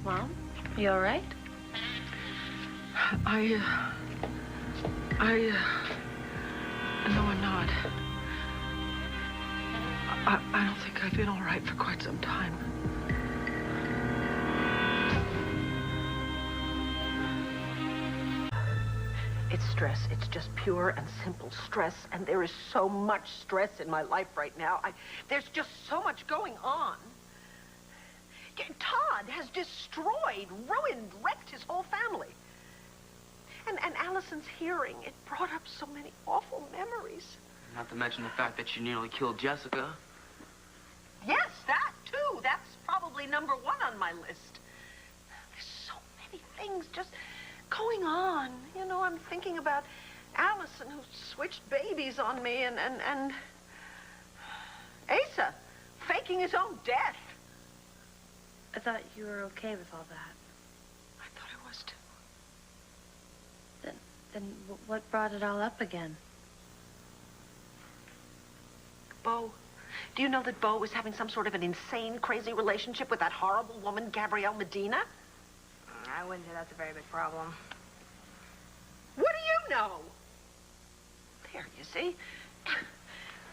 Mom, you all right? No, I'm not. I don't think I've been all right for quite some time. It's stress. It's just pure and simple stress, and there is so much stress in my life right now. There's just so much going on. Todd has destroyed, ruined, wrecked his whole family. And Allison's hearing, it brought up so many awful memories. Not to mention the fact that she nearly killed Jessica. Yes, that too. That's probably number one on my list. There's so many things just going on. You know, I'm thinking about Allison, who switched babies on me, and Asa faking his own death. I thought you were okay with all that. I thought I was too. Then what brought it all up again? Bo. Do you know that Bo was having some sort of an insane, crazy relationship with that horrible woman, Gabrielle Medina? I wouldn't say that's a very big problem. What do you know? There, you see?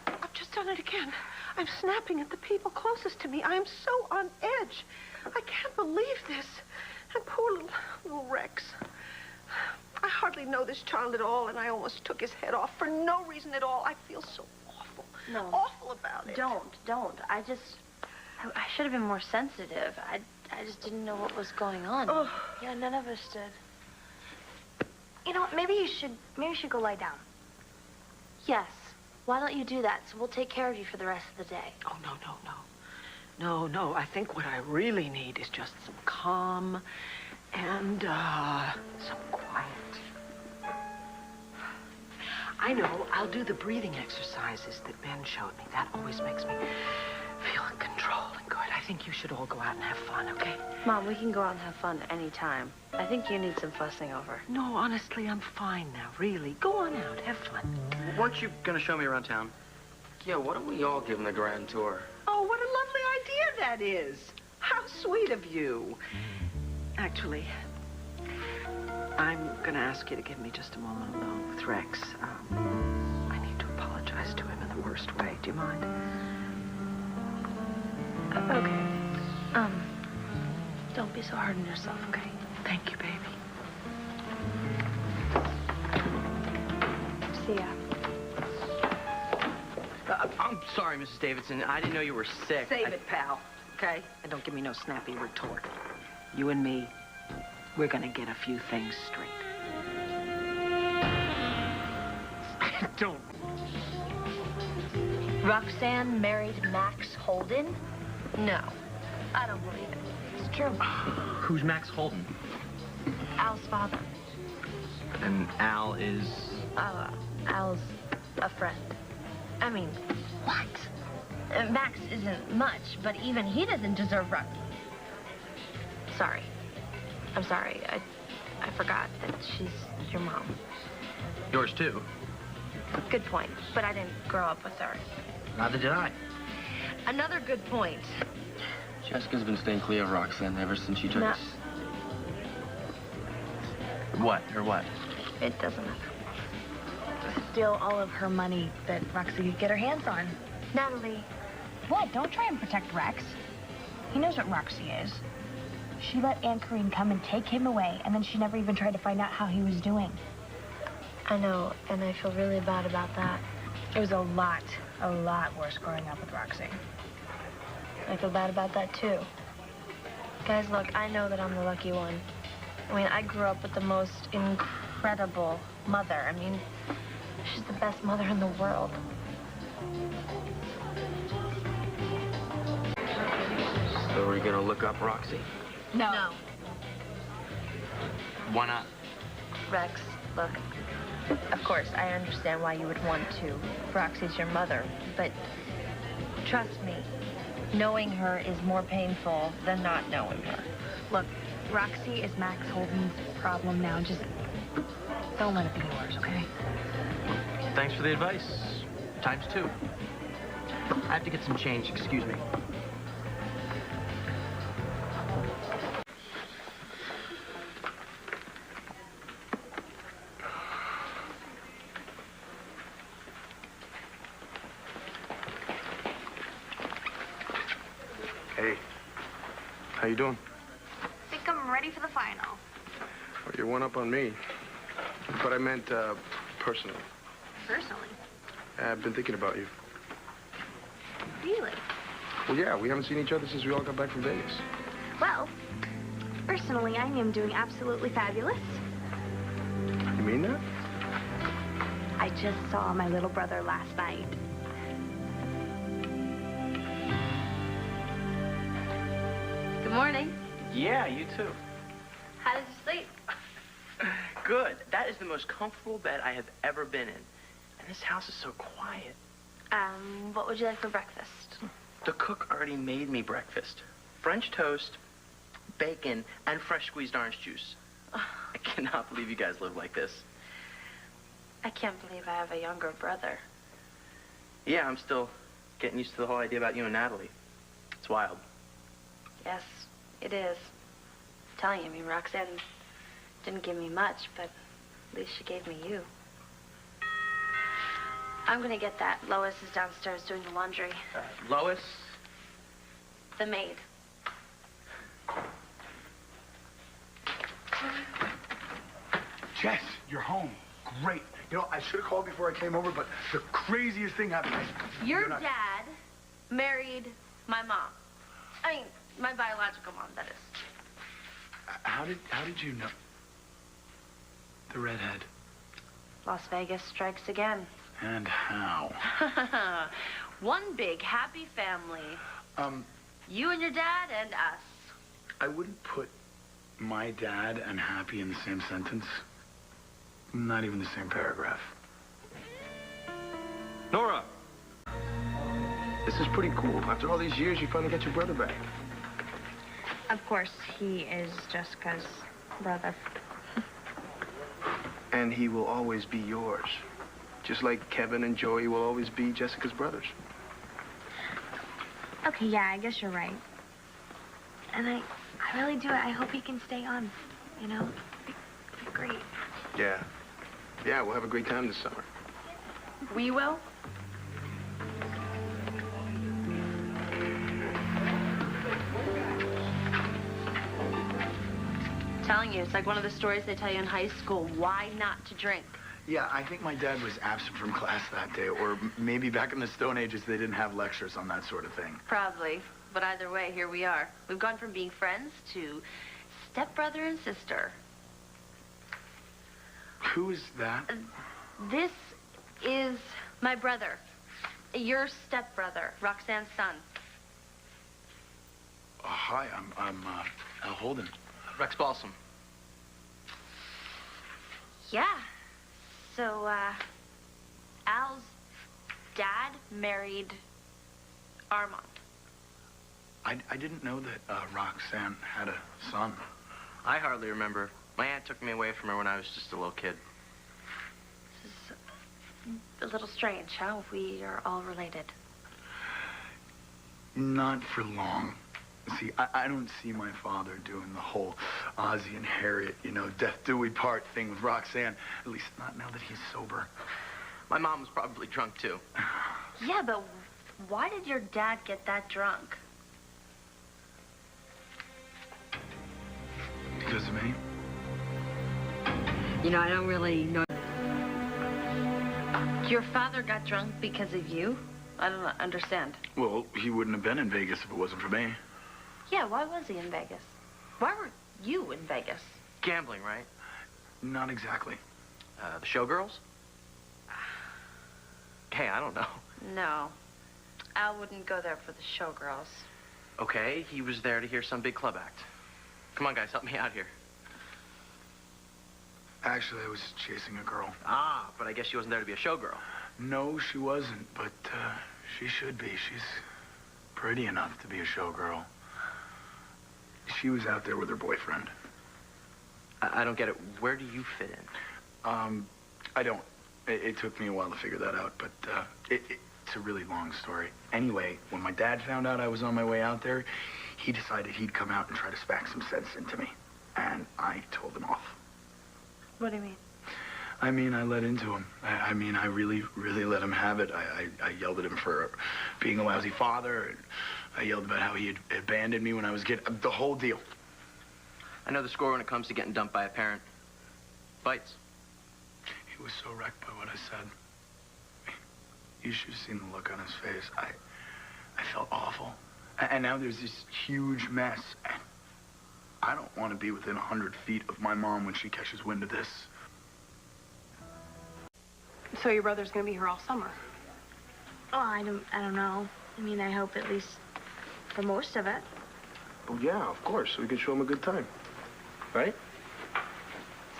I've just done it again. I'm snapping at the people closest to me. I am so on edge. I can't believe this. And poor little Rex. I hardly know this child at all, and I almost took his head off for no reason at all. I feel so awful. No. Awful about it. Don't. I should have been more sensitive. I just didn't know what was going on. Oh. Yeah, none of us did. You know what, maybe you should go lie down. Yes. Why don't you do that? So we'll take care of you for the rest of the day. Oh, no. I think what I really need is just some calm and some quiet. I know. I'll do the breathing exercises that Ben showed me. That always makes me feel in control and good. I think you should all go out and have fun, okay? Mom, we can go out and have fun anytime. I think you need some fussing over. No, honestly, I'm fine now, really. Go on out. Have fun. Weren't you gonna show me around town? Yeah, why don't we all give him the grand tour? Oh, what a lovely idea that is. How sweet of you. Actually, I'm gonna ask you to give me just a moment alone with Rex. I need to apologize to him in the worst way. Do you mind? Okay. Don't be so hard on yourself, okay? Thank you, baby. See ya. I'm sorry, Mrs. Davidson. I didn't know you were sick. Save it, pal, okay? And don't give me no snappy retort. You and me, we're gonna get a few things straight. Don't. Roxanne married Max Holden? No, I don't believe it. It's true. Who's Max Holden? Al's father. And Al is... Al's a friend. I mean, what? Max isn't much, but even he doesn't deserve Roxy. Sorry. I'm sorry. I forgot that she's your mom. Yours too. Good point, but I didn't grow up with her. Neither did I. Another good point. Jessica's been staying clear of Roxanne ever since she took No. us. What? Or what? It doesn't matter. Steal all of her money that Roxy could get her hands on. Natalie. What? Don't try and protect Rex. He knows what Roxy is. She let Aunt Corinne come and take him away, and then she never even tried to find out how he was doing. I know, and I feel really bad about that. It was a lot worse growing up with Roxy. I feel bad about that, too. Guys, look, I know that I'm the lucky one. I mean, I grew up with the most incredible mother. I mean, she's the best mother in the world. So we're gonna look up Roxy? No. Why not? Rex, look, of course, I understand why you would want to. Roxy's your mother, but trust me, knowing her is more painful than not knowing her. Look, Roxy is Max Holden's problem now. Just don't let it be yours, okay? Thanks for the advice. Times two. I have to get some change, excuse me. How you doing? I think I'm ready for the final. Well, you're one up on me. But I meant, personally. Personally? I've been thinking about you. Really? Well, yeah, we haven't seen each other since we all got back from Vegas. Well, personally, I am doing absolutely fabulous. You mean that? I just saw my little brother last night. Good morning. Yeah, you too. How did you sleep? Good. That is the most comfortable bed I have ever been in. And this house is so quiet. What would you like for breakfast? The cook already made me breakfast. French toast, bacon, and fresh squeezed orange juice. I cannot believe you guys live like this. I can't believe I have a younger brother. Yeah, I'm still getting used to the whole idea about you and Natalie. It's wild. Yes, it is. I'm telling you, I mean, Roxanne didn't give me much, but at least she gave me you. I'm gonna get that. Lois is downstairs doing the laundry. Lois? The maid. Jess, you're home. Great. You know, I should have called before I came over, but the craziest thing happened. Your dad married my mom. I mean, my biological mom, that is. How did you know? The redhead. Las Vegas strikes again. And how? One big happy family. You and your dad and us. I wouldn't put my dad and happy in the same sentence. Not even the same paragraph. Nora! This is pretty cool. After all these years, you finally got your brother back. Of course, he is Jessica's brother. And he will always be yours. Just like Kevin and Joey will always be Jessica's brothers. Okay, yeah, I guess you're right. And I really do. I hope he can stay on, you know? Be great. Yeah. Yeah, we'll have a great time this summer. We will? Telling you, it's like one of the stories they tell you in high school. Why not to drink? Yeah, I think my dad was absent from class that day, or maybe back in the Stone Ages they didn't have lectures on that sort of thing. Probably. But either way, here we are. We've gone from being friends to stepbrother and sister. Who is that? This is my brother. Your stepbrother, Roxanne's son. Hi, I'm Al Holden. Rex Balsam. Yeah. So, Al's dad married Armand. I didn't know that Roxanne had a son. I hardly remember. My aunt took me away from her when I was just a little kid. This is a little strange, how we are all related. Not for long. See, I don't see my father doing the whole Ozzie and Harriet, you know, death do we part thing with Roxanne. At least not now that he's sober. My mom was probably drunk, too. Yeah, but why did your dad get that drunk? Because of me? You know, I don't really know. Your father got drunk because of you? I don't understand. Well, he wouldn't have been in Vegas if it wasn't for me. Yeah, why was he in Vegas? Why were you in Vegas? Gambling, right? Not exactly. The showgirls? Hey, I don't know. No. Al wouldn't go there for the showgirls. Okay, he was there to hear some big club act. Come on, guys, help me out here. Actually, I was chasing a girl. Ah, but I guess she wasn't there to be a showgirl. No, she wasn't, but she should be. She's pretty enough to be a showgirl. She was out there with her boyfriend. I don't get it. Where do you fit in? I don't. It took me a while to figure that out, but it's a really long story. Anyway, when my dad found out I was on my way out there, he decided he'd come out and try to spack some sense into me. And I told him off. What do you mean? I mean, I let into him. I mean, I really let him have it. I yelled at him for being a lousy father. And I yelled about how he had abandoned me when I was a kid. The whole deal. I know the score when it comes to getting dumped by a parent. Fights. He was so wrecked by what I said. You should have seen the look on his face. I felt awful. And now there's this huge mess. And I don't want to be within 100 feet of my mom when she catches wind of this. So your brother's gonna be here all summer? Oh, I don't know. I mean, I hope at least for most of it. Oh, yeah, of course. So we can show him a good time. Right?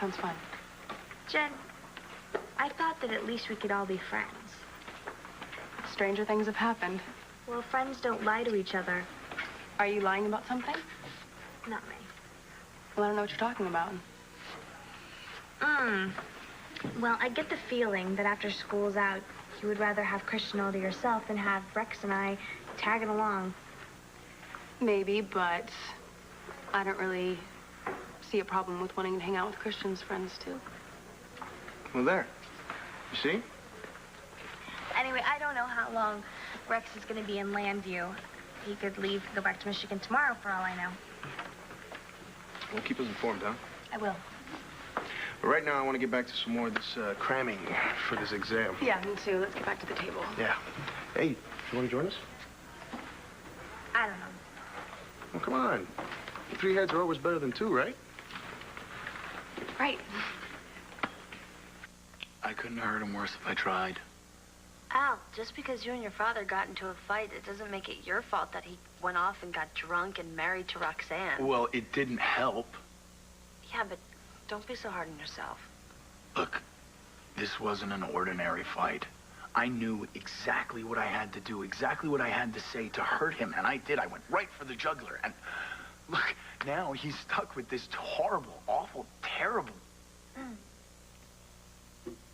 Sounds fun. Jen, I thought that at least we could all be friends. Stranger things have happened. Well, friends don't lie to each other. Are you lying about something? Not me. Well, I don't know what you're talking about. Well, I get the feeling that after school's out, you would rather have Cristian all to yourself than have Rex and I tagging along. Maybe, but I don't really see a problem with wanting to hang out with Cristian's friends, too. Well, there. You see? Anyway, I don't know how long Rex is going to be in Landview. He could leave and go back to Michigan tomorrow, for all I know. Well, keep us informed, huh? I will. But right now, I want to get back to some more of this cramming for this exam. Yeah, me too. Let's get back to the table. Yeah. Hey, you want to join us? I don't know. Well, come on. 3 heads are always better than 2, right? Right. I couldn't have hurt him worse if I tried. Al, just because you and your father got into a fight, it doesn't make it your fault that he went off and got drunk and married to Roxanne. Well, it didn't help. Yeah, but don't be so hard on yourself. Look, this wasn't an ordinary fight. I knew exactly what I had to do, exactly what I had to say to hurt him, and I did. I went right for the jugular, and look, now he's stuck with this horrible, awful, terrible...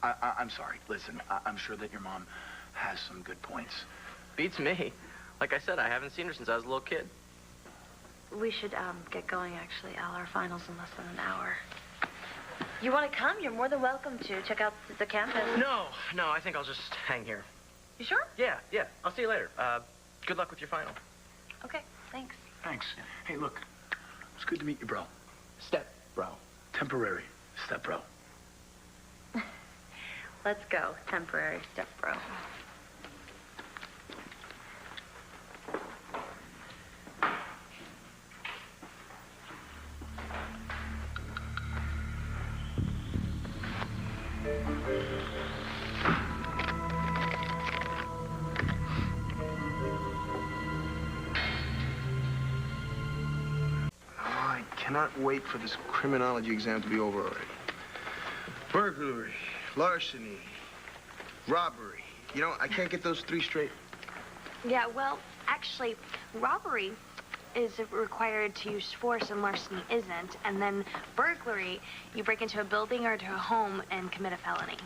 I'm sorry. Listen, I'm sure that your mom has some good points. Beats me. Like I said, I haven't seen her since I was a little kid. We should get going, actually, Al. Our final's in less than an hour. You want to come? You're more than welcome to. Check out the campus. No, I think I'll just hang here. You sure? Yeah. I'll see you later. Good luck with your final. Okay, thanks. Thanks. Hey, look, it's good to meet you, bro. Step, bro. Temporary step, bro. Let's go. Temporary step, bro. I cannot wait for this criminology exam to be over already. Burglary, larceny, robbery. You know, I can't get those 3 straight. Yeah, well, actually, robbery is required to use force and larceny isn't. And then burglary, you break into a building or to a home and commit a felony.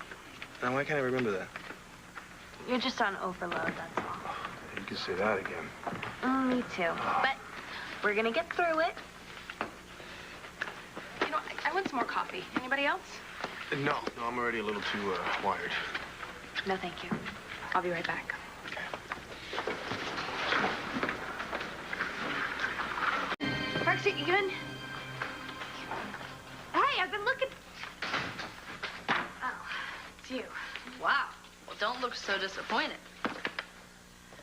Now, why can't I remember that? You're just on overload, that's all. You can say that again. Me too. But we're gonna get through it. You know, I want some more coffee. Anybody else? No, I'm already a little too wired. No, thank you. I'll be right back. Roxy, you in? Hey, I've been looking. Oh, it's you. Wow. Well, don't look so disappointed.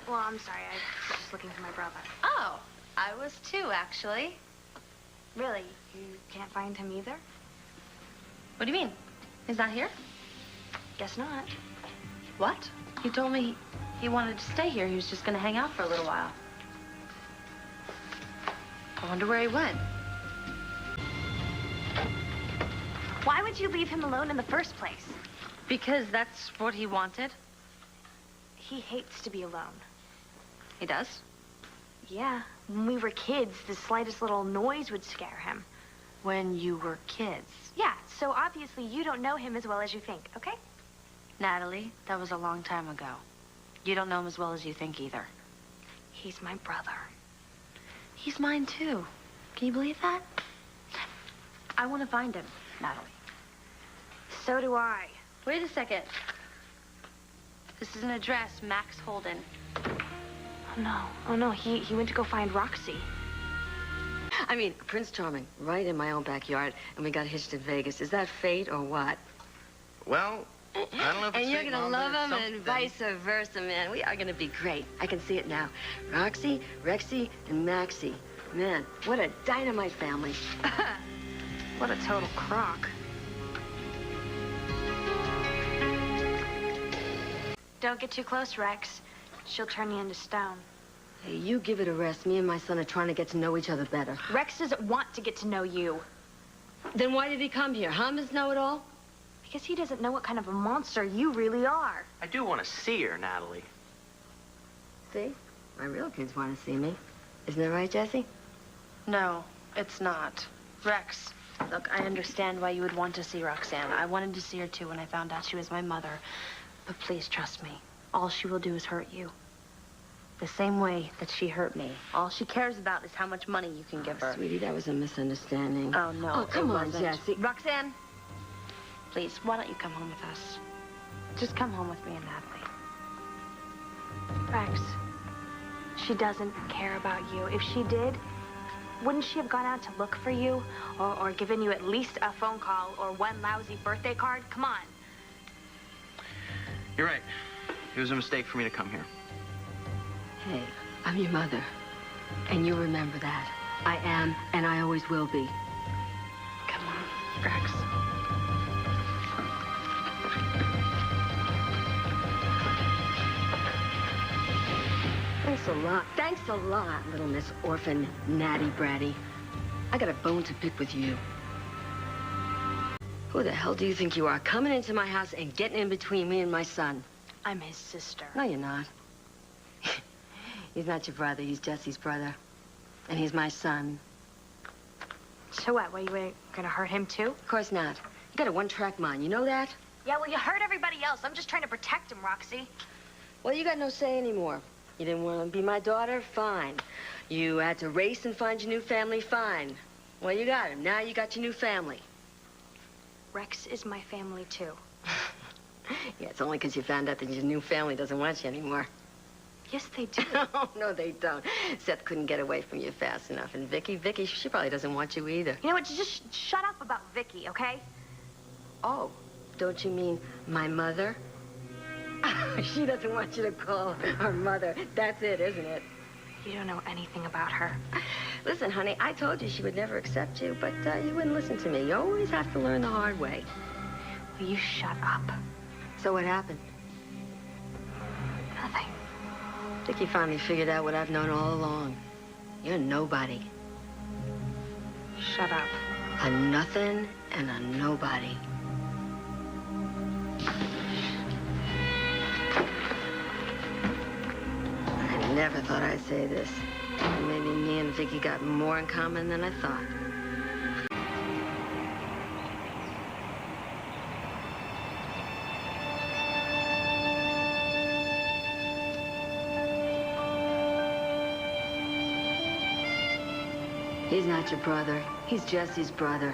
Well, I'm sorry. I was just looking for my brother. Oh, I was too, actually. Really? You can't find him either? What do you mean? He's not here? Guess not. What? He told me he wanted to stay here. He was just going to hang out for a little while. I wonder where he went. Why would you leave him alone in the first place? Because that's what he wanted. He hates to be alone. He does? Yeah. When we were kids, the slightest little noise would scare him. When you were kids. Yeah, so obviously you don't know him as well as you think, okay? Natalie, that was a long time ago. You don't know him as well as you think either. He's my brother. He's mine too. Can you believe that? I want to find him, Natalie. So do I. Wait a second. This is an address, Max Holden. Oh, no, he went to go find Roxy. I mean, Prince Charming, right in my own backyard, and we got hitched at Vegas. Is that fate or what? Well, I don't know if it's And you're fate, gonna Mom, love but him it's and something. vice versa, man. We are gonna be great. I can see it now. Roxy, Rexy, and Maxie. Man, what a dynamite family. What a total crock. Don't get too close, Rex. She'll turn you into stone. Hey, you give it a rest. Me and my son are trying to get to know each other better. Rex doesn't want to get to know you. Then why did he come here, huh, Miss Know-It-All? Because he doesn't know what kind of a monster you really are. I do want to see her, Natalie. See? My real kids want to see me. Isn't that right, Jessie? No, it's not. Rex, look, I understand why you would want to see Roxanne. I wanted to see her, too, when I found out she was my mother. But please trust me. All she will do is hurt you. The same way that she hurt me. All she cares about is how much money you can give her. Sweetie, that was a misunderstanding. Oh, no. Oh, come on, wasn't. Jessie. Roxanne, please, why don't you come home with us? Just come home with me and Natalie. Rex, she doesn't care about you. If she did, wouldn't she have gone out to look for you? Or given you at least a phone call or one lousy birthday card? Come on. You're right. It was a mistake for me to come here. Hey, I'm your mother. And you remember that. I am, and I always will be. Come on, Rex. Thanks a lot. Thanks a lot, little Miss Orphan Natty Bratty. I got a bone to pick with you. Who the hell do you think you are, coming into my house and getting in between me and my son? I'm his sister. No, you're not. He's not your brother. He's Jesse's brother. And he's my son. So what? Were you gonna hurt him too? Of course not. You got a one-track mind. You know that? Yeah, well, you hurt everybody else. I'm just trying to protect him, Roxy. Well, you got no say anymore. You didn't want to be my daughter? Fine. You had to race and find your new family? Fine. Well, you got him. Now you got your new family. Rex is my family, too. Yeah, it's only because you found out that your new family doesn't want you anymore. Yes, they do. Oh, no, they don't. Seth couldn't get away from you fast enough. And Vicky, she probably doesn't want you either. You know what? Just shut up about Vicky, okay? Oh, don't you mean my mother? She doesn't want you to call her mother. That's it, isn't it? You don't know anything about her. Listen, honey, I told you she would never accept you, but you wouldn't listen to me. You always have to learn the hard way. Will you shut up? So what happened? Nothing. Vicky finally figured out what I've known all along. You're nobody. Shut up. A nothing and a nobody. I never thought I'd say this. Maybe me and Vicky got more in common than I thought. He's not your brother. He's Jesse's brother.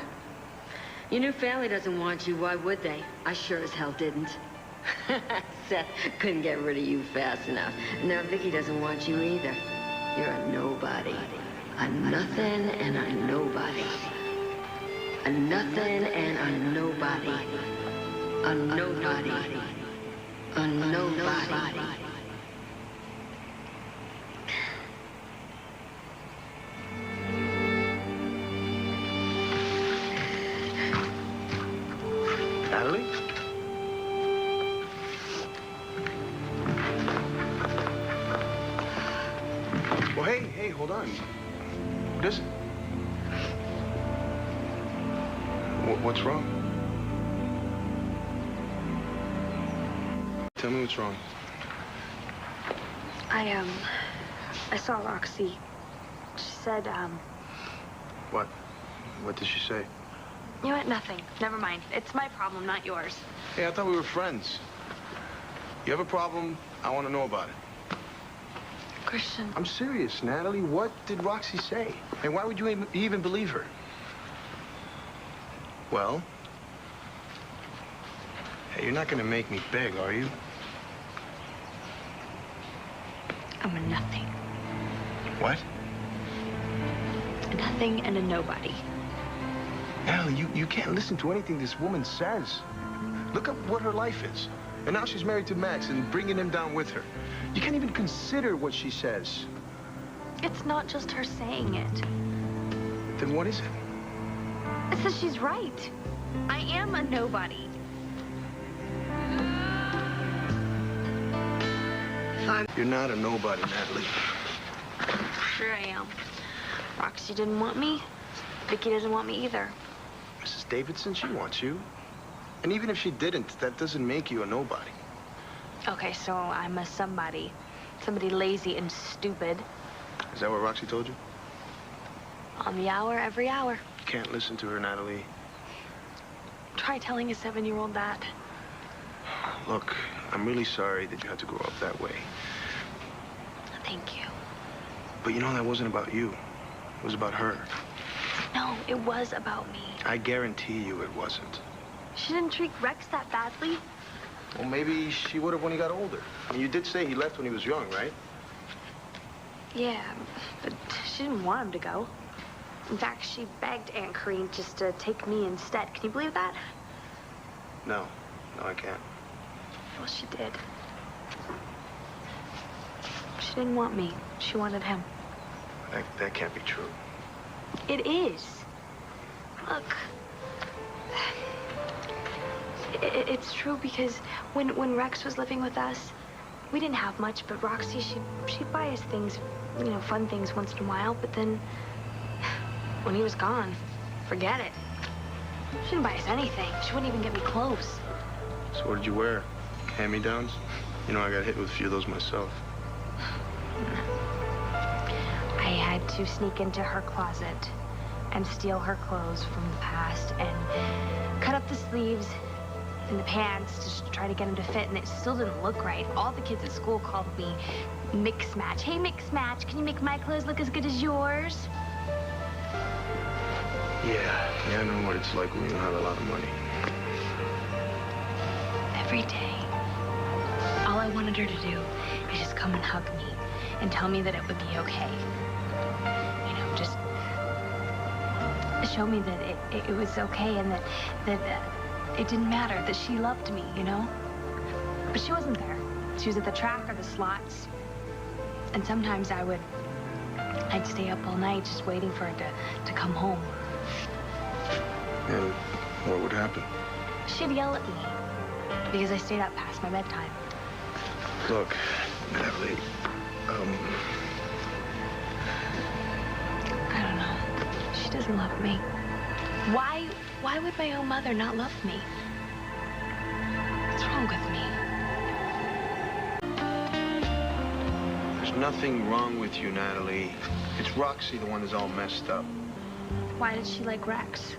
Your new family doesn't want you. Why would they? I sure as hell didn't. Seth couldn't get rid of you fast enough. Now Vicky doesn't want you either. You're a nobody. A nothing and a nobody. A nothing and a nobody. A nobody. A nobody. Natalie? Well, hey, hold on. What is it? What's wrong? Tell me what's wrong. I saw Roxy. She said, What? What did she say? you know what? Nothing. Never mind. It's my problem, not yours. Hey, I thought we were friends. You have a problem, I want to know about it. Cristian. I'm serious, Natalie. What did Roxy say? And why would you even believe her? Well? Hey, you're not going to make me beg, are you? I'm a nothing. What? A nothing and a nobody. Natalie, you can't listen to anything this woman says. Look at what her life is. And now she's married to Max and bringing him down with her. You can't even consider what she says. It's not just her saying it. Then what is it? It says she's right. I am a nobody. You're not a nobody, Natalie. Sure I am. Roxy didn't want me. Vicky doesn't want me either. Mrs. Davidson, she wants you. And even if she didn't, that doesn't make you a nobody. Okay, so I'm a somebody. Somebody lazy and stupid. Is that what Roxy told you? On the hour, every hour. You can't listen to her, Natalie. Try telling a 7-year-old that. Look, I'm really sorry that you had to grow up that way. Thank you. But you know, that wasn't about you. It was about her. No, it was about me. I guarantee you it wasn't. She didn't treat Rex that badly. Well, maybe she would have when he got older. I mean, you did say he left when he was young, right? Yeah, but she didn't want him to go. In fact, she begged Aunt Corinne just to take me instead. Can you believe that? No. No, I can't. Well, she did. She didn't want me. She wanted him. That can't be true. It is. Look. It's true because when Rex was living with us, we didn't have much, but Roxy, she'd buy us things, you know, fun things once in a while, but then when he was gone, forget it. She didn't buy us anything. She wouldn't even get me clothes. So what did you wear? Hand-me-downs? You know, I got hit with a few of those myself. I had to sneak into her closet and steal her clothes from the past and cut up the sleeves and the pants to try to get them to fit, and it still didn't look right. All the kids at school called me Mix Match. Hey, Mix Match, can you make my clothes look as good as yours? Yeah, I know what it's like when you don't have a lot of money. Every day, all I wanted her to do is just come and hug me and tell me that it would be okay. You know, just show me that it was okay and that it didn't matter, that she loved me, you know? But she wasn't there. She was at the track or the slots. And sometimes I'd stay up all night just waiting for her to come home. And what would happen? She'd yell at me because I stayed up past my bedtime. Look, Natalie, I don't know. She doesn't love me. Why would my own mother not love me? What's wrong with me? there's nothing wrong with you, Natalie. It's Roxy, the one that's all messed up. Why did she like Rex?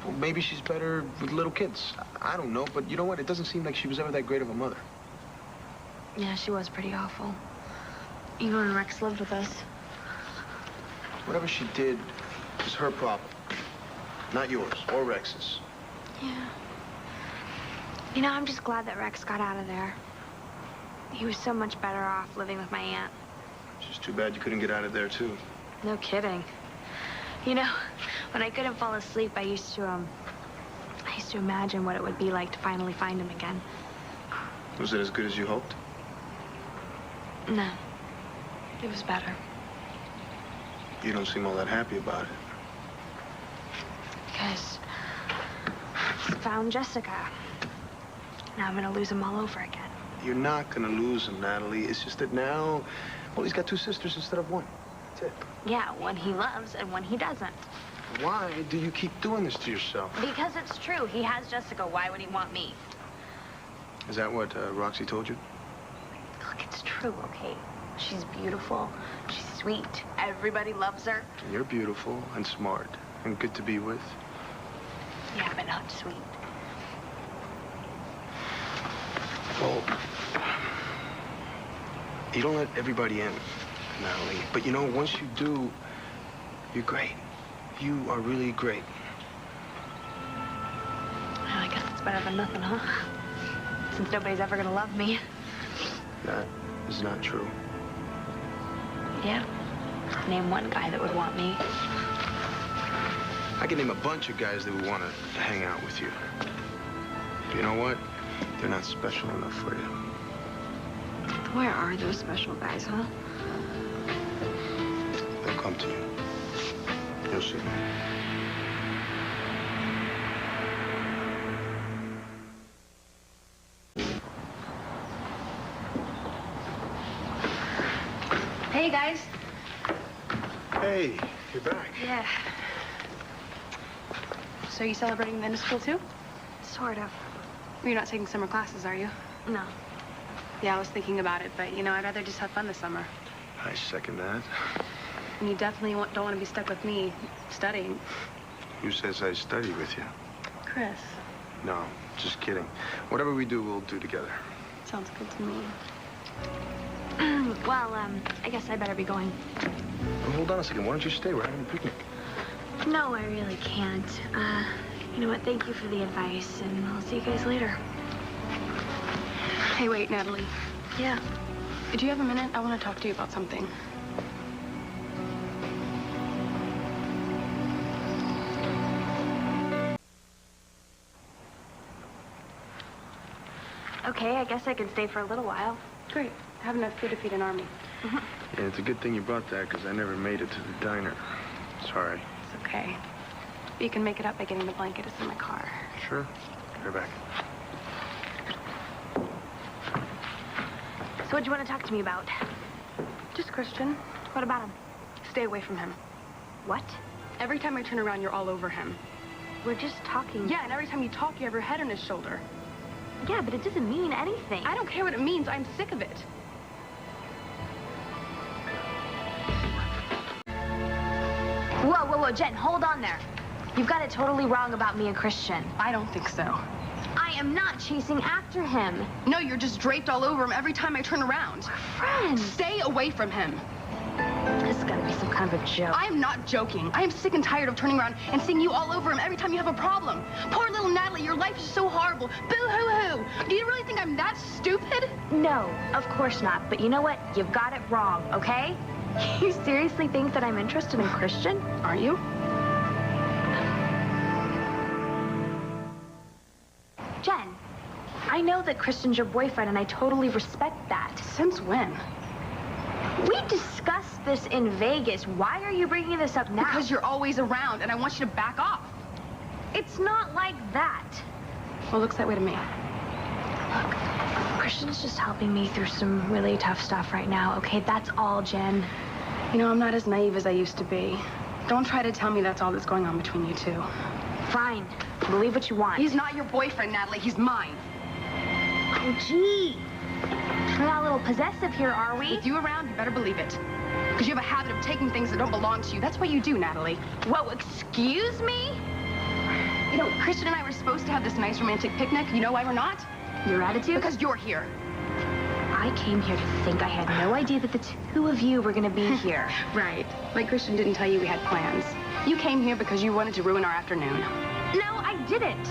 Well, maybe she's better with little kids. I don't know, but you know what? It doesn't seem like she was ever that great of a mother. Yeah, she was pretty awful. Even when Rex lived with us. Whatever she did was her problem. Not yours or Rex's. Yeah. You know, I'm just glad that Rex got out of there. He was so much better off living with my aunt. It's just too bad you couldn't get out of there, too. No kidding. You know, when I couldn't fall asleep, I used to imagine what it would be like to finally find him again. Was it as good as you hoped? No. It was better. You don't seem all that happy about it. Because I found Jessica. Now I'm gonna lose him all over again. You're not gonna lose him, Natalie. It's just that now, well, he's got two sisters instead of one. That's it. Yeah, one he loves and one he doesn't. Why do you keep doing this to yourself? Because it's true. He has Jessica. Why would he want me? Is that what Roxy told you? Look, it's true, okay? She's beautiful. She's sweet. Everybody loves her. And you're beautiful and smart and good to be with. Yeah, but not sweet. Well, you don't let everybody in, Natalie. But you know, once you do, you're great. You are really great. Well, I guess it's better than nothing, huh? Since nobody's ever gonna love me. That is not true. Yeah. Name one guy that would want me. I can name a bunch of guys that would want to hang out with you. You know what? They're not special enough for you. Where are those special guys, huh? They'll come to you. You'll see. Hey, guys. Hey, you're back. Yeah. So you celebrating the end of school, too? Sort of. You're not taking summer classes, are you? No. Yeah, I was thinking about it, but, you know, I'd rather just have fun this summer. I second that. And you definitely don't want to be stuck with me studying. Who says I study with you? Chris. No, just kidding. Whatever we do, we'll do together. Sounds good to me. Well, I guess I better be going. Well, hold on a second. Why don't you stay? We're having a picnic. No, I really can't. You know what? Thank you for the advice, and I'll see you guys later. Hey, wait, Natalie. Yeah. Do you have a minute? I want to talk to you about something. Okay, I guess I can stay for a little while. Great. I have enough food to feed an army. Yeah, it's a good thing you brought that, because I never made it to the diner. Sorry. It's okay. But you can make it up by getting the blanket. It's in my car. Sure. Right back. So what do you want to talk to me about? Just Cristian. What about him? Stay away from him. What? Every time I turn around, you're all over him. We're just talking. Yeah, and every time you talk, you have your head on his shoulder. Yeah, but it doesn't mean anything. I don't care what it means. I'm sick of it. Whoa, Jen, hold on there. You've got it totally wrong about me and Cristian. I don't think so. I am not chasing after him. No, you're just draped all over him every time I turn around. Friends. Stay away from him. This has got to be some kind of a joke. I am not joking. I am sick and tired of turning around and seeing you all over him every time you have a problem. Poor little Natalie, your life is so horrible. Boo-hoo-hoo. Do you really think I'm that stupid? No, of course not. But you know what? You've got it wrong, okay? You seriously think that I'm interested in Cristian? Aren't you? Jen, I know that Cristian's your boyfriend, and I totally respect that. Since when? We discussed this in Vegas. Why are you bringing this up now? Because you're always around, and I want you to back off. It's not like that. Well, it looks that way to me. Look, Cristian's just helping me through some really tough stuff right now, okay? That's all, Jen. You know, I'm not as naive as I used to be. Don't try to tell me that's all that's going on between you two. Fine. Believe what you want. He's not your boyfriend, Natalie. He's mine. Oh, gee. We're not a little possessive here, are we? With you around, you better believe it. Because you have a habit of taking things that don't belong to you. That's what you do, Natalie. Whoa, excuse me? You know, Cristian and I were supposed to have this nice romantic picnic. You know why we're not? Your attitude? Because you're here. I came here to think. I had no idea that the two of you were going to be here. Right. Like Cristian didn't tell you we had plans. You came here because you wanted to ruin our afternoon. No, I didn't.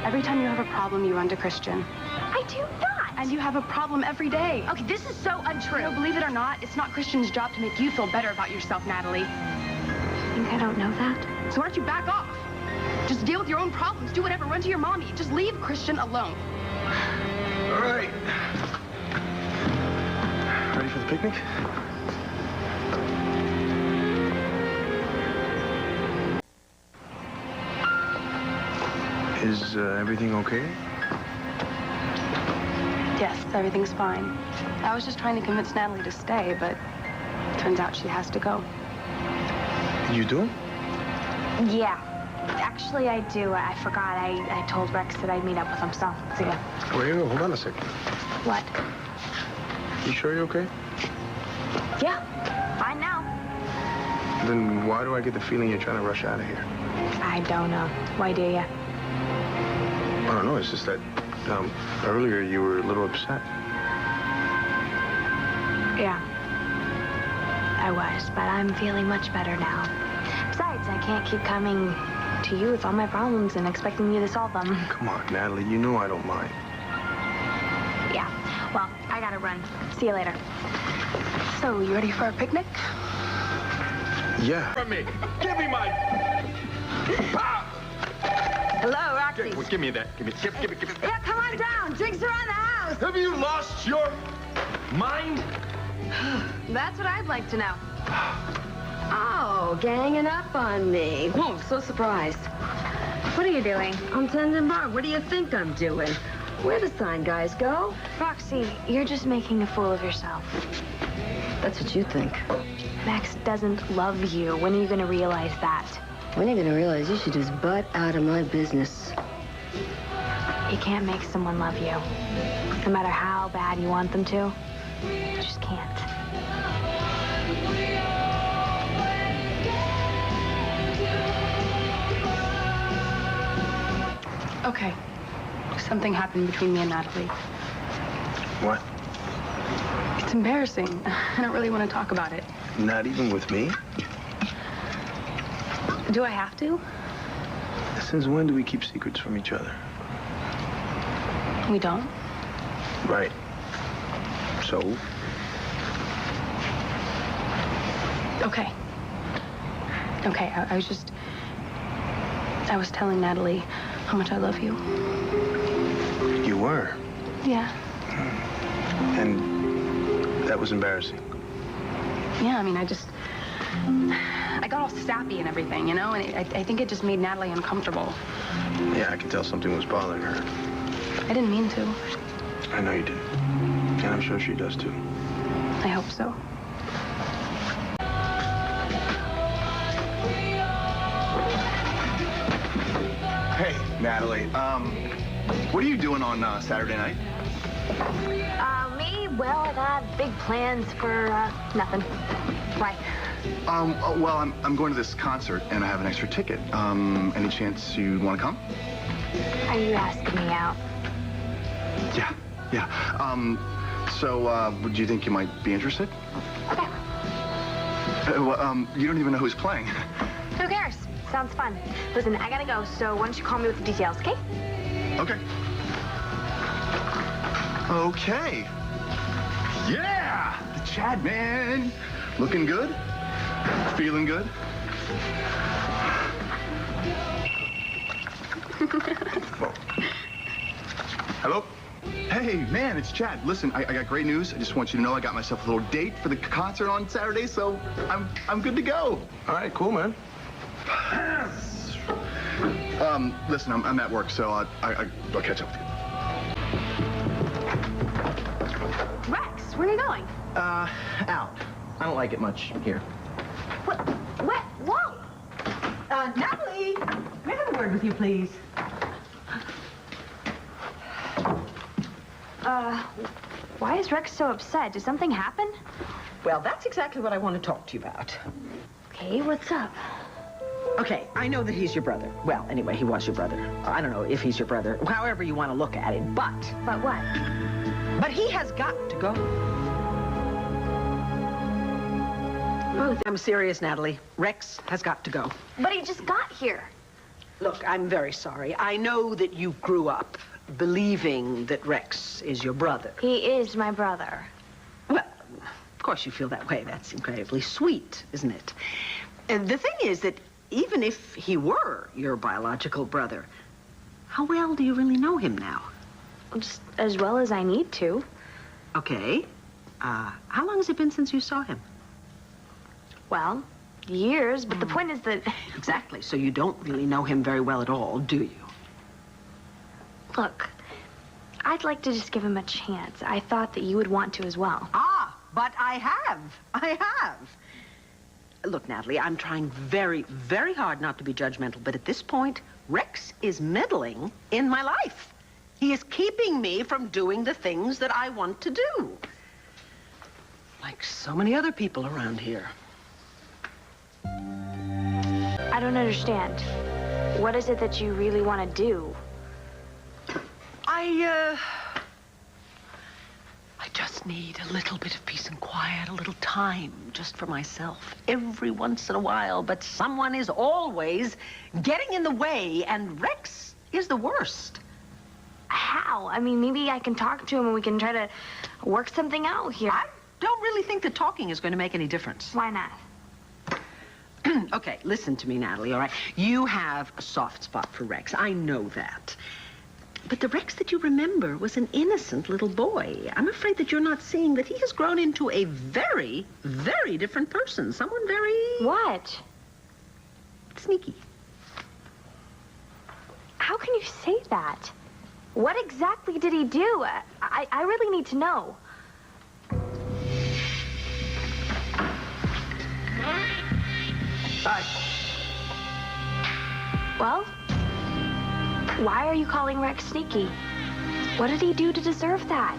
Every time you have a problem, you run to Cristian. I do not. And you have a problem every day. Okay, this is so untrue. You know, believe it or not, it's not Cristian's job to make you feel better about yourself, Natalie. You think I don't know that? So why don't you back off? Just deal with your own problems. Do whatever. Run to your mommy. Just leave Cristian alone. All right. Ready for the picnic? Is everything okay? Yes, everything's fine. I was just trying to convince Natalie to stay, but turns out she has to go. You do? Yeah. Actually, I do. I forgot. I told Rex that I'd meet up with him, so see ya. Wait, hold on a second. What? You sure you're okay? Yeah, fine now. Then why do I get the feeling you're trying to rush out of here? I don't know. Why do you? I don't know. It's just that earlier you were a little upset. Yeah. I was, but I'm feeling much better now. Besides, I can't keep coming to you with all my problems and expecting you to solve them. Come on, Natalie. You know I don't mind. Yeah. Well, I gotta run. See you later. So, you ready for a picnic? Yeah. From me. Give me my... Hello, Roxy. Give me that. Give me. Yeah, come on down. Drinks around the house. Have you lost your mind? That's what I'd like to know. Oh, ganging up on me. Whoa, so surprised. What are you doing? I'm tending bar. What do you think I'm doing? Where the sign guys go? Roxy, you're just making a fool of yourself. That's what you think. Max doesn't love you. When are you going to realize that? When are you gonna realize you should just butt out of my business? You can't make someone love you. No matter how bad you want them to. You just can't. Okay. Something happened between me and Natalie. What? It's embarrassing. I don't really want to talk about it. Not even with me? Do I have to? Since when do we keep secrets from each other? We don't. Right. So? Okay. Okay, I was telling Natalie how much I love you. You were? Yeah. And that was embarrassing? Yeah, I mean, I got all sappy and everything, you know? And I think it just made Natalie uncomfortable. Yeah, I could tell something was bothering her. I didn't mean to. I know you didn't. And I'm sure she does, too. I hope so. Hey, Natalie. What are you doing on Saturday night? Me? Well, I got big plans for, nothing. Why? Well, I'm going to this concert, and I have an extra ticket. Any chance you want to come? Are you asking me out? Yeah. So, do you think you might be interested? Okay. Well, you don't even know who's playing. Who cares? Sounds fun. Listen, I gotta go, so why don't you call me with the details, okay? Okay. Okay. Yeah! The Chad, man. Looking good? Feeling good? Hello? Hey, man, it's Chad. Listen, I got great news. I just want you to know I got myself a little date for the concert on Saturday, so I'm good to go. All right, cool, man. Listen, I'm at work, so I'll catch up with you. Rex, where are you going? Out. I don't like it much here. What? Whoa! Natalie, may I have a word with you, please? Why is Rex so upset? Did something happen? Well, that's exactly what I want to talk to you about. Okay, what's up? Okay, I know that he's your brother. Well, anyway, he was your brother. I don't know if he's your brother, however you want to look at it, but... But what? But he has got to go. Oh, I'm serious, Natalie. Rex has got to go. But he just got here. Look, I'm very sorry. I know that you grew up believing that Rex is your brother. He is my brother. Well, of course you feel that way. That's incredibly sweet, isn't it? And the thing is that even if he were your biological brother, how well do you really know him now? Just as well as I need to. Okay. How long has it been since you saw him? Well, years, but the point is that... Exactly. So you don't really know him very well at all, do you? Look, I'd like to just give him a chance. I thought that you would want to as well. Ah, but I have. Look, Natalie, I'm trying very, very hard not to be judgmental, but at this point, Rex is meddling in my life. He is keeping me from doing the things that I want to do. Like so many other people around here. I don't understand. What is it that you really want to do? I just need a little bit of peace and quiet, a little time just for myself every once in a while, but someone is always getting in the way, and Rex is the worst. How? I mean, maybe I can talk to him and we can try to work something out here. don't really think that talking is going to make any difference. Why not? Okay, listen to me, Natalie, all right? You have a soft spot for Rex. I know that. But the Rex that you remember was an innocent little boy. I'm afraid that you're not seeing that he has grown into a very, very different person. Someone very... What? Sneaky. How can you say that? What exactly did he do? I really need to know. Hi. Well, why are you calling Rex sneaky? What did he do to deserve that?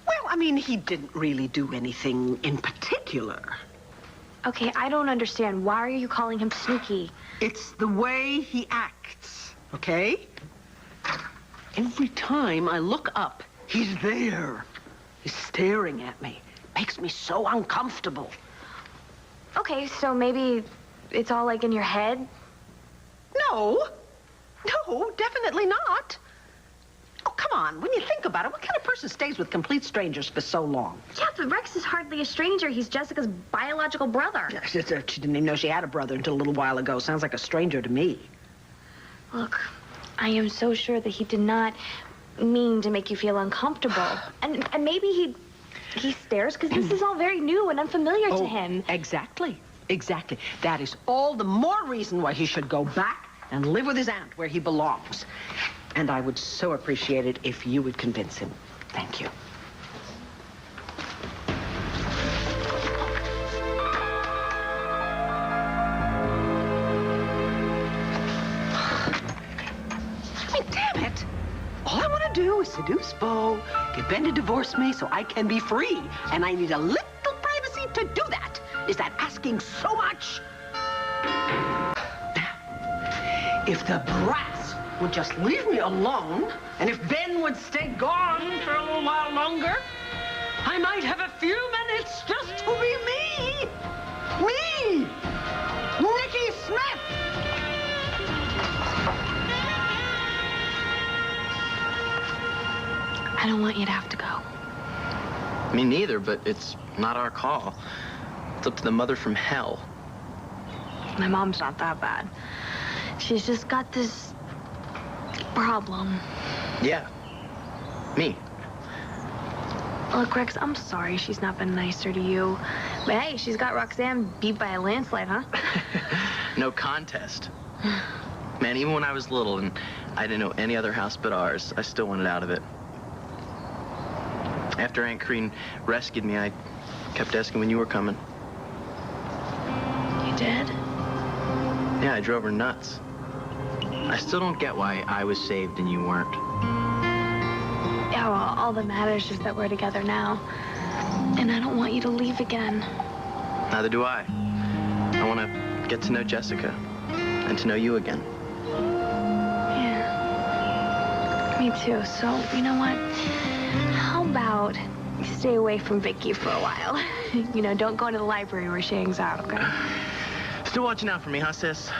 Well, I mean, he didn't really do anything in particular. Okay, I don't understand. Why are you calling him sneaky? It's the way he acts, okay? Every time I look up, he's there. He's staring at me. Makes me so uncomfortable. Okay, so maybe it's all like in your head? No. No, definitely not. Oh, come on. When you think about it, what kind of person stays with complete strangers for so long? Yeah, but Rex is hardly a stranger. He's Jessica's biological brother. She didn't even know she had a brother until a little while ago. Sounds like a stranger to me. Look, I am so sure that he did not mean to make you feel uncomfortable. And maybe he stares because this is all very new and unfamiliar to him. Exactly. Exactly. That is all the more reason why he should go back and live with his aunt where he belongs. And I would so appreciate it if you would convince him. Thank you. I mean, damn it. All I want to do is seduce Bo, get Ben to divorce me so I can be free. And I need a little privacy to do that. Is that asking so much? Now, if the brats would just leave me alone, and if Ben would stay gone for a little while longer, I might have a few minutes just to be me. Me! Nikki Smith! I don't want you to have to go. Me neither, but it's not our call. It's up to the mother from hell. My mom's not that bad. She's just got this problem. Yeah. Me. Look, Rex, I'm sorry she's not been nicer to you. But hey, she's got Roxanne beat by a landslide, huh? No contest. Man, even when I was little and I didn't know any other house but ours, I still wanted out of it. After Aunt Crean rescued me, I kept asking when you were coming. You did? Yeah, I drove her nuts. I still don't get why I was saved and you weren't. Yeah, well, all that matters is that we're together now. And I don't want you to leave again. Neither do I. I want to get to know Jessica and to know you again. Yeah. Me too. So, you know what? How about you stay away from Vicky for a while? You know, don't go into the library where she hangs out, okay? Still watching out for me, huh, sis?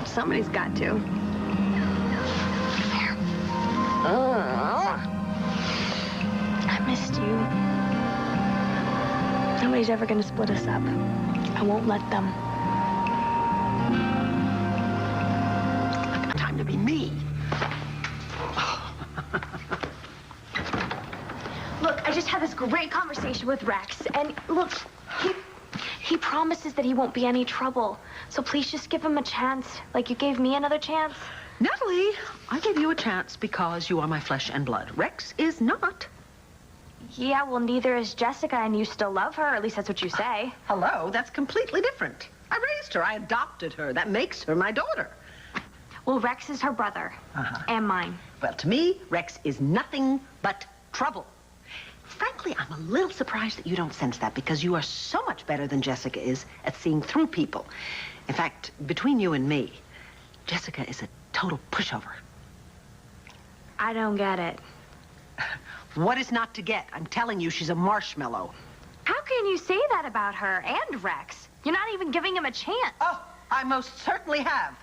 Somebody's got to. There. I missed you. Nobody's ever gonna split us up. I won't let them. Time to be me. Look, I just had this great conversation with Rex, and look, he promises that he won't be any trouble. So please just give him a chance, like you gave me another chance. Natalie, I gave you a chance because you are my flesh and blood. Rex is not. Yeah, well, neither is Jessica, and you still love her. At least that's what you say. Hello, that's completely different. I raised her. I adopted her. That makes her my daughter. Well, Rex is her brother. And mine. Well, to me, Rex is nothing but trouble. Frankly, I'm a little surprised that you don't sense that because you are so much better than Jessica is at seeing through people. In fact, between you and me, Jessica is a total pushover. I don't get it. What is not to get? I'm telling you, she's a marshmallow. How can you say that about her and Rex? You're not even giving him a chance. Oh, I most certainly have.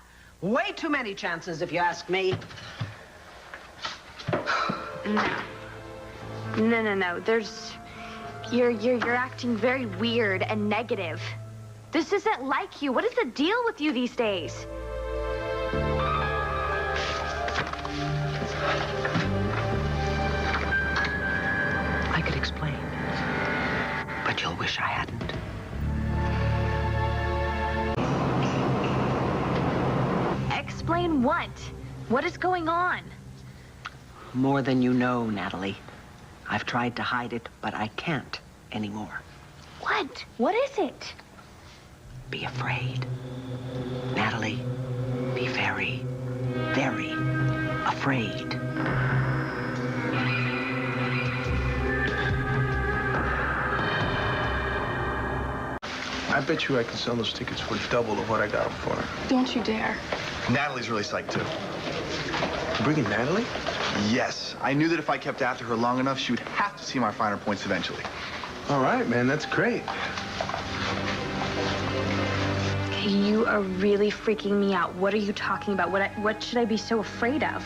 Way too many chances, if you ask me. No. You're acting very weird and negative. This isn't like you. What is the deal with you these days? I could explain, but you'll wish I hadn't. Explain what? What is going on? More than you know, Natalie. I've tried to hide it, but I can't anymore. What? What is it? Be afraid. Natalie, be very, very afraid. I bet you I can sell those tickets for double of what I got them for. Don't you dare. Natalie's really psyched, too. You bringing Natalie? Yes. I knew that if I kept after her long enough, she would have to see my finer points eventually. All right, man, that's great. You are really freaking me out. What are you talking about? What should I be so afraid of?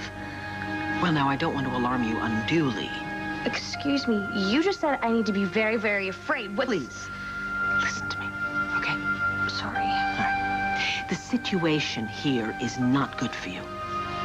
Well, now, I don't want to alarm you unduly. Excuse me, you just said I need to be very, very afraid. What? Please, listen to me, okay? Sorry. All right. The situation here is not good for you.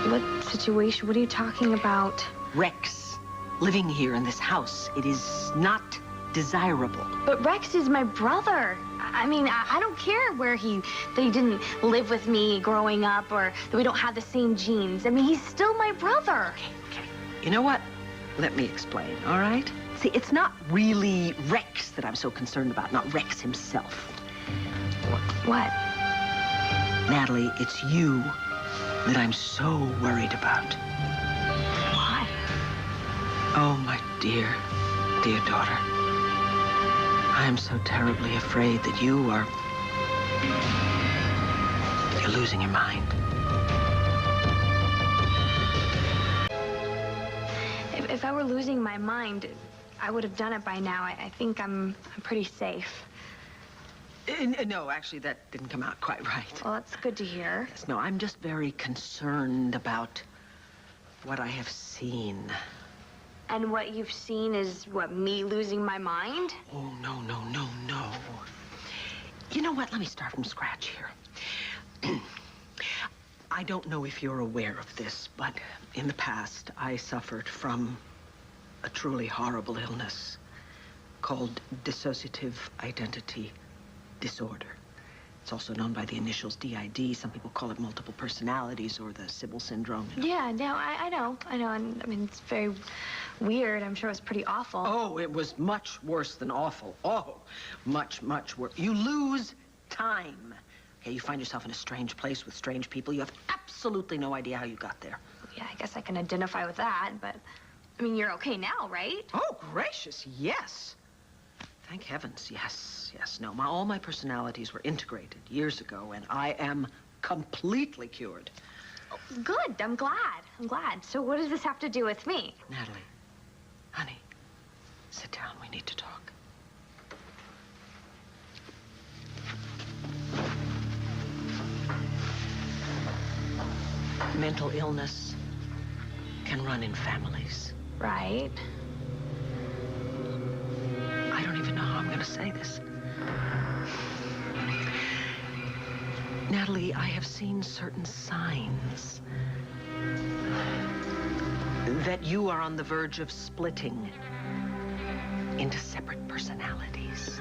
What situation? What are you talking about? Rex, living here in this house, it is not desirable. But Rex is my brother. I mean, I don't care that he didn't live with me growing up or that we don't have the same genes. I mean, he's still my brother. Okay. You know what? Let me explain, all right? See, it's not really Rex that I'm so concerned about, not Rex himself. What? Natalie, it's you that I'm so worried about. Why? Oh, my dear, dear daughter. I am so terribly afraid that you're losing your mind. If I were losing my mind, I would have done it by now. I think I'm pretty safe. No, actually, that didn't come out quite right. Well, that's good to hear. Yes, no, I'm just very concerned about what I have seen. And what you've seen is, what, me losing my mind? Oh, no. You know what? Let me start from scratch here. I don't know if you're aware of this, but in the past, I suffered from a truly horrible illness called dissociative identity disorder. It's also known by the initials DID. Some people call it multiple personalities or the Sybil syndrome. Yeah, no, I know. And, I mean, it's very weird. I'm sure it was pretty awful. Oh, it was much worse than awful. Oh, much worse. You lose time. Okay, you find yourself in a strange place with strange people. You have absolutely no idea how you got there. Yeah, I guess I can identify with that, but, I mean, you're okay now, right? Oh, gracious, yes. Thank heavens, yes. No, all my personalities were integrated years ago, and I am completely cured. Oh, good, I'm glad. So what does this have to do with me? Natalie, honey, sit down, we need to talk. Mental illness can run in families. Right. I don't even know how I'm going to say this. Natalie, I have seen certain signs that you are on the verge of splitting into separate personalities.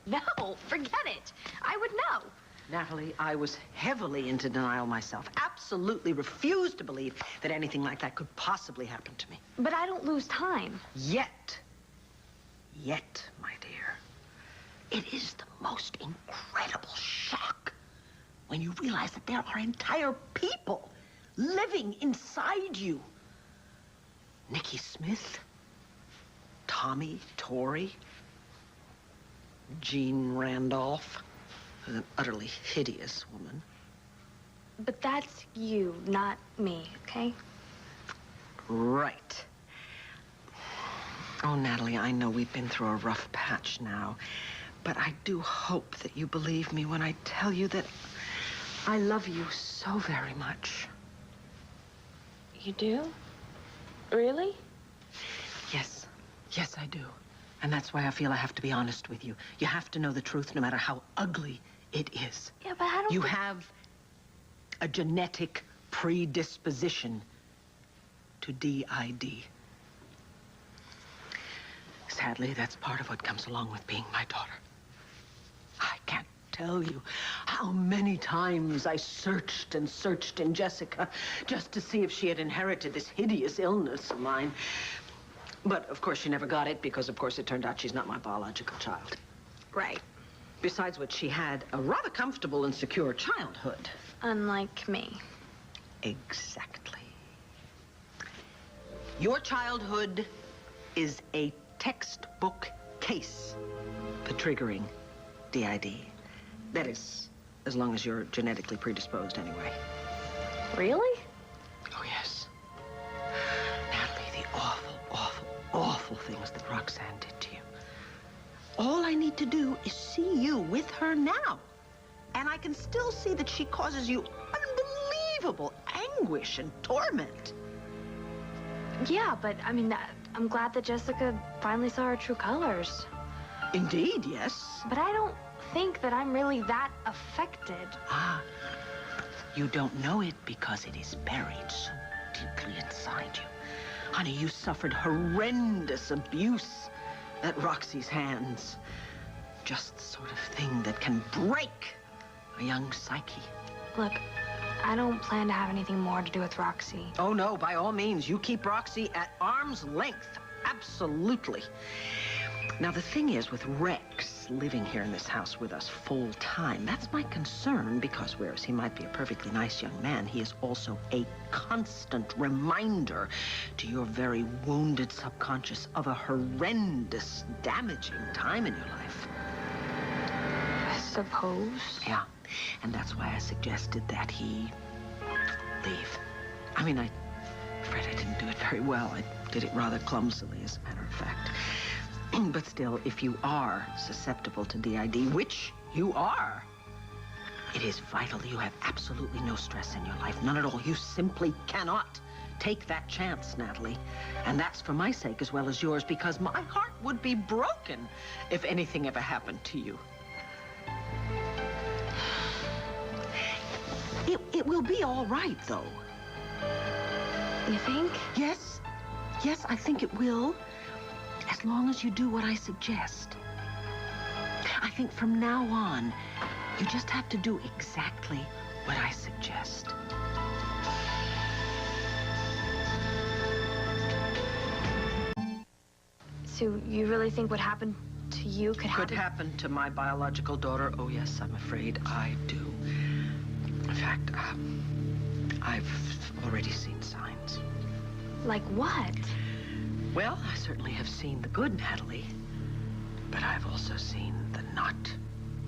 No, forget it. I would know. Natalie, I was heavily into denial myself. Absolutely refused to believe that anything like that could possibly happen to me. But I don't lose time. Yet, my dear, it is the most incredible shock when you realize that there are entire people living inside you. Nikki Smith, Tommy Torrey, Jean Randolph, an utterly hideous woman. But that's you, not me, okay? Right. Oh, Natalie, I know we've been through a rough patch now, but I do hope that you believe me when I tell you that I love you so very much. You do? Really? Yes. Yes, I do. And that's why I feel I have to be honest with you. You have to know the truth no matter how ugly it is. Yeah, but I don't... You have a genetic predisposition to DID. Sadly, that's part of what comes along with being my daughter. I can't tell you how many times I searched and searched in Jessica just to see if she had inherited this hideous illness of mine. But, of course, she never got it because, of course, it turned out she's not my biological child. Right. Besides which, she had a rather comfortable and secure childhood. Unlike me. Exactly. Your childhood is a textbook case for triggering DID. That is, as long as you're genetically predisposed anyway. Really? Oh, yes. Natalie, the awful, awful, awful things that Roxanne did to you. All I need to do is see you with her now. And I can still see that she causes you unbelievable anguish and torment. Yeah, but, I mean, I'm glad that Jessica finally saw her true colors. Indeed, yes. But I don't think that I'm really that affected. Ah, you don't know it because it is buried so deeply inside you. Honey, you suffered horrendous abuse at Roxy's hands. Just the sort of thing that can break a young psyche. Look, I don't plan to have anything more to do with Roxy. Oh, no, by all means. You keep Roxy at arm's length. Absolutely. Now, the thing is, with Rex living here in this house with us full time, that's my concern because whereas he might be a perfectly nice young man, he is also a constant reminder to your very wounded subconscious of a horrendous, damaging time in your life. I suppose. Yeah, and that's why I suggested that he leave. I mean, I'm afraid I didn't do it very well. I did it rather clumsily, as a matter of fact. But still, if you are susceptible to DID, which you are, it is vital you have absolutely no stress in your life. None at all. You simply cannot take that chance, Natalie. And that's for my sake as well as yours, because my heart would be broken if anything ever happened to you. It will be all right, though. You think? Yes. Yes, I think it will. As long as you do what I suggest. I think from now on, you just have to do exactly what I suggest. So you really think what happened to you could happen? Could happen to my biological daughter? Oh, yes, I'm afraid I do. In fact, I've already seen signs. Like what? Well, I certainly have seen the good Natalie, but I've also seen the not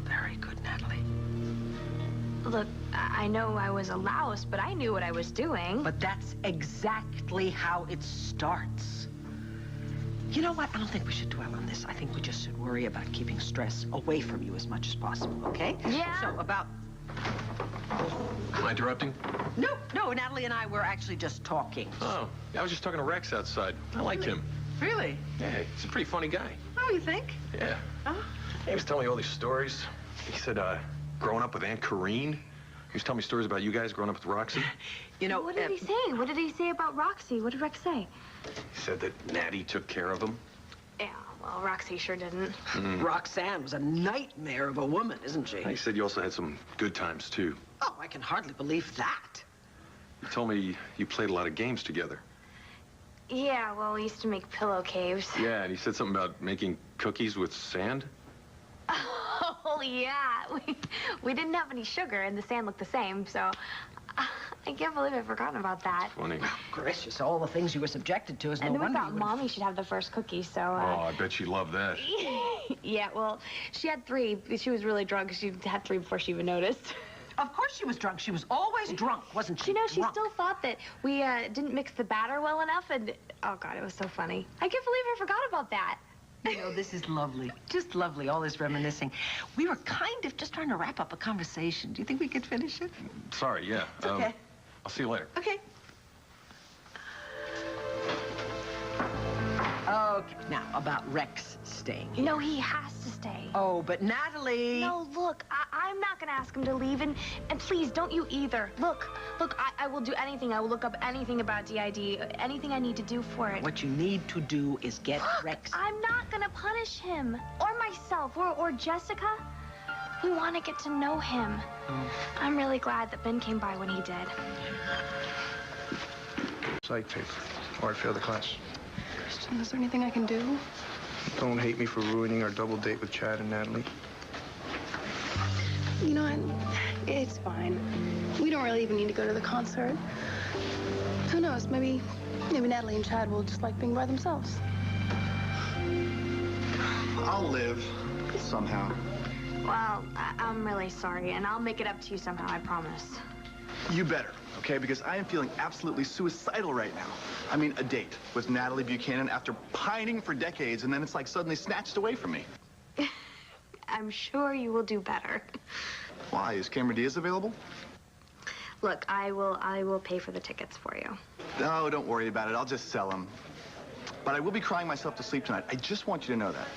very good Natalie. Look, I know I was a louse, but I knew what I was doing. But that's exactly how it starts. You know what? I don't think we should dwell on this. I think we just should worry about keeping stress away from you as much as possible, okay? Yeah. So about... Am I interrupting? No, Natalie and I were actually just talking. Oh, I was just talking to Rex outside. I liked him. Really? Yeah, he's a pretty funny guy. Oh, you think? Yeah. Oh. He was telling me all these stories. He said, growing up with Aunt Corrine. He was telling me stories about you guys growing up with Roxy. You know... What did he say? What did he say about Roxy? What did Rex say? He said that Natty took care of him. Yeah, well, Roxy sure didn't. Roxanne was a nightmare of a woman, isn't she? He said you also had some good times, too. Oh, I can hardly believe that. He told me you played a lot of games together. Yeah, well, we used to make pillow caves. Yeah, and he said something about making cookies with sand. Oh, yeah. We didn't have any sugar, and the sand looked the same, so... I can't believe I've forgotten about that. Funny. Oh, gracious, all the things you were subjected to is no wonder. wonder. And then we thought Mommy should have the first cookie, so... Oh, I bet she loved that. Yeah, well, she had 3. She was really drunk. She had 3 before she even noticed. Of course she was drunk. She was always drunk, wasn't she? You know, she Drunk. still thought that we didn't mix the batter well enough, and... Oh, God, it was so funny. I can't believe I forgot about that. You know, this is lovely. Just lovely, all this reminiscing. We were kind of just trying to wrap up a conversation. Do you think we could finish it? Sorry, yeah. It's okay. I'll see you later. Okay. Okay, now about Rex staying here. No, he has to stay. Oh, but Natalie... No, look, I'm not gonna ask him to leave, and please, don't you either. Look, I will do anything. I will look up anything about DID, anything I need to do for it. What you need to do is get Rex... I'm not gonna punish him, or myself, or Jessica. We want to get to know him. I'm really glad that Ben came by when he did. Psych tape, or I failed the class. Cristian, is there anything I can do? Don't hate me for ruining our double date with Chad and Natalie. You know what? It's fine. We don't really even need to go to the concert. Who knows? Maybe Natalie and Chad will just like being by themselves. I'll live somehow. Well, I'm really sorry, and I'll make it up to you somehow, I promise. You better, okay? Because I am feeling absolutely suicidal right now. I mean, a date with Natalie Buchanan after pining for decades, and then it's like suddenly snatched away from me. I'm sure you will do better. Why? Is Cameron Diaz available? Look, I will pay for the tickets for you. No, don't worry about it. I'll just sell them. But I will be crying myself to sleep tonight. I just want you to know that.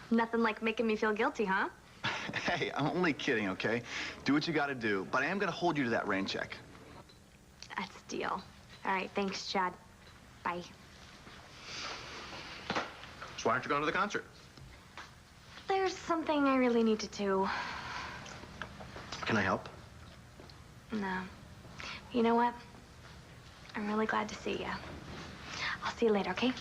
Nothing like making me feel guilty, huh? Hey, I'm only kidding, okay? Do what you gotta do. But I am gonna hold you to that rain check. That's a deal. All right, thanks, Chad. Bye. So why aren't you going to the concert? There's something I really need to do. Can I help? No. You know what? I'm really glad to see you. I'll see you later, okay?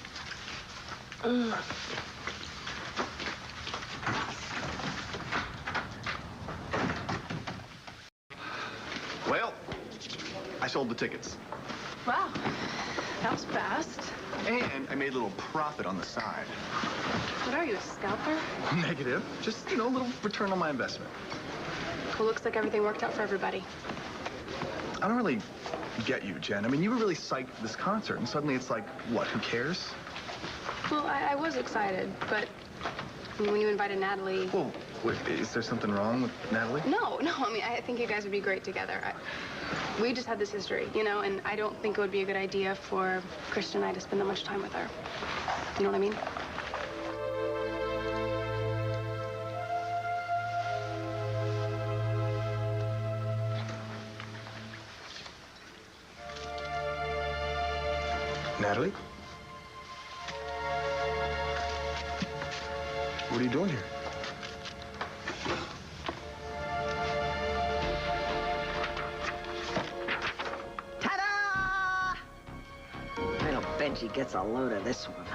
Well, I sold the tickets. Wow, that was fast. And I made a little profit on the side. What are you, a scalper? Negative. Just, you know, a little return on my investment. Well, looks like everything worked out for everybody. I don't really get you, Jen. I mean, you were really psyched for this concert, and suddenly it's like, what, who cares? Well, I was excited, but when you invited Natalie... Well, wait, is there something wrong with Natalie? No, I mean, I think you guys would be great together. We just had this history, you know, and I don't think it would be a good idea for Cristian and I to spend that much time with her. You know what I mean? Natalie? What are you doing here? Ta-da! I know Benji gets a load of this one.